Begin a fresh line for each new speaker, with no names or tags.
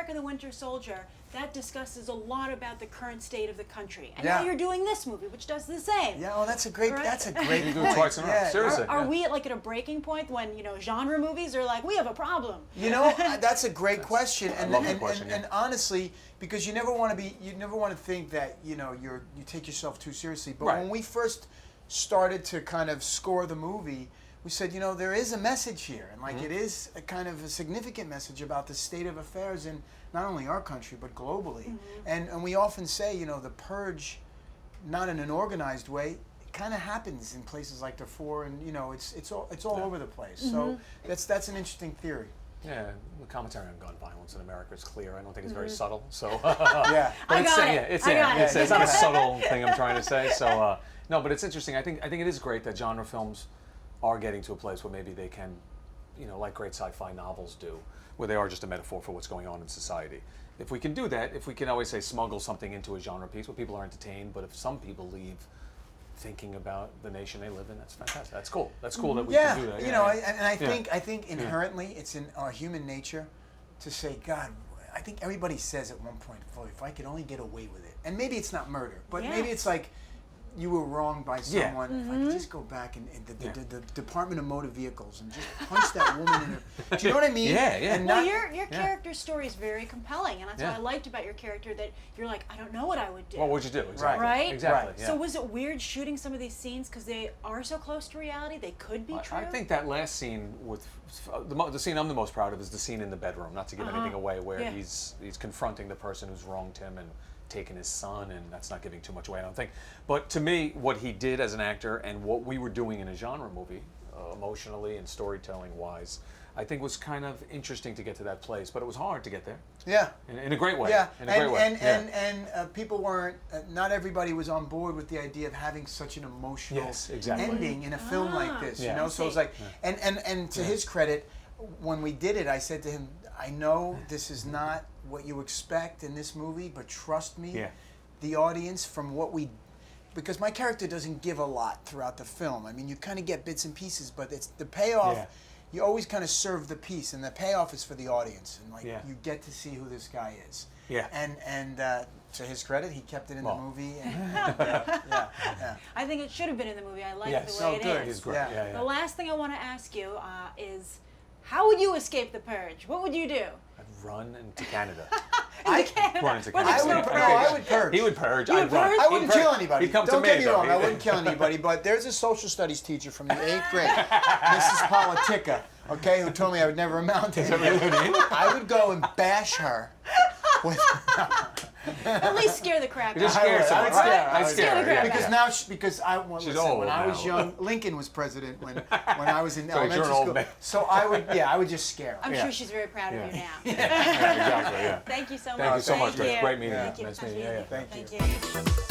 America the Winter Soldier, that discusses a lot about the current state of the country. And
Yeah.
now you're doing this movie, which does the same.
Yeah, well, that's a great,
Right?
that's a great
You do
point.
it twice in a row.
Yeah.
Seriously.
Are we at a breaking point when, genre movies are like, we have a problem?
You know, that's a great question, and
love that question,
and honestly, because you never want to think that you take yourself too seriously. But
Right.
when we first started to kind of score the movie, we said, there is a message here, and like it is a kind of a significant message about the state of affairs in not only our country but globally. And we often say, the purge, not in an organized way, it kind of happens in places like Darfur, and it's all over the place. So that's an interesting theory.
Yeah, the commentary on gun violence in America is clear. I don't think it's very subtle. So
Yeah.
but
I got it.
It's not a subtle thing I'm trying to say. So no, but it's interesting. I think it is great that genre films are getting to a place where maybe they can, like great sci-fi novels do, where they are just a metaphor for what's going on in society. If we can do that, if we can always say smuggle something into a genre piece where people are entertained, but if some people leave thinking about the nation they live in, that's fantastic. That's cool. That's cool that we can do that.
I think inherently it's in our human nature to say, God, I think everybody says at one point, "Boy, if I could only get away with it," and maybe it's not murder, but maybe it's like you were wronged by someone. If I could just go back and the Department of Motor Vehicles and just punch that woman in her. Do you know what I mean?
Yeah, yeah.
And
Well, your character's story is very compelling, and that's what
Yeah.
I liked about your character, that you're like, I don't know what I would do.
What would you do? Exactly.
Right?
Exactly.
Right.
Yeah.
So was it weird shooting some of these scenes because they are so close to reality? They could be true?
I think that last scene with the scene I'm the most proud of is the scene in the bedroom. Not to give anything away, where he's confronting the person who's wronged him and taken his son, and that's not giving too much away, I don't think. But to me, what he did as an actor and what we were doing in a genre movie, emotionally and storytelling wise, I think was kind of interesting to get to that place. But it was hard to get there.
Yeah.
In a great way.
Yeah,
In a great way.
and people weren't. Not everybody was on board with the idea of having such an emotional ending in a film like this.
Yeah.
So it's like, and to his credit, when we did it, I said to him, I know this is not what you expect in this movie, but trust me, the audience, from what we, because my character doesn't give a lot throughout the film. I mean, you kind of get bits and pieces, but it's the payoff.
Yeah.
You always kind of serve the piece, and the payoff is for the audience, and like
Yeah.
you get to see who this guy is.
Yeah.
And to his credit, he kept it in the movie. And,
I think it should have been in the movie. I like
Yes.
the way
So
it
good.
is.
He's great.
Yeah.
Yeah, yeah.
The last thing I want to ask you is, how would you escape the purge? What would you do?
I'd run into Canada.
Into Canada?
Run into
Where
Canada.
there's no
I would purge.
He would purge.
You
I'd
would
run.
purge?
I
He'd
wouldn't
purge.
kill anybody.
He'd come
Don't
to
get
me,
me wrong.
though.
I wouldn't kill anybody. But there's a social studies teacher from the 8th grade, Mrs. Politica, okay, who told me I would never amount to anything. I would go and bash her.
At least scare the crap out
Just
of her.
scare
I
someone.
would scare her.
I'd scare her. Yeah.
Because now, because
She's
listen,
old
when I was
now.
young, Lincoln was president when I was in
So you're
elementary
an old
school.
man.
So I would just scare her.
I'm
Yeah.
sure she's very proud of you now.
Exactly. Yeah.
Thank you so much.
Thank you so much, Grace.
you.
Great meeting you.
Thank you.
Nice meeting you. Yeah, yeah.
Thank you.
Thank you.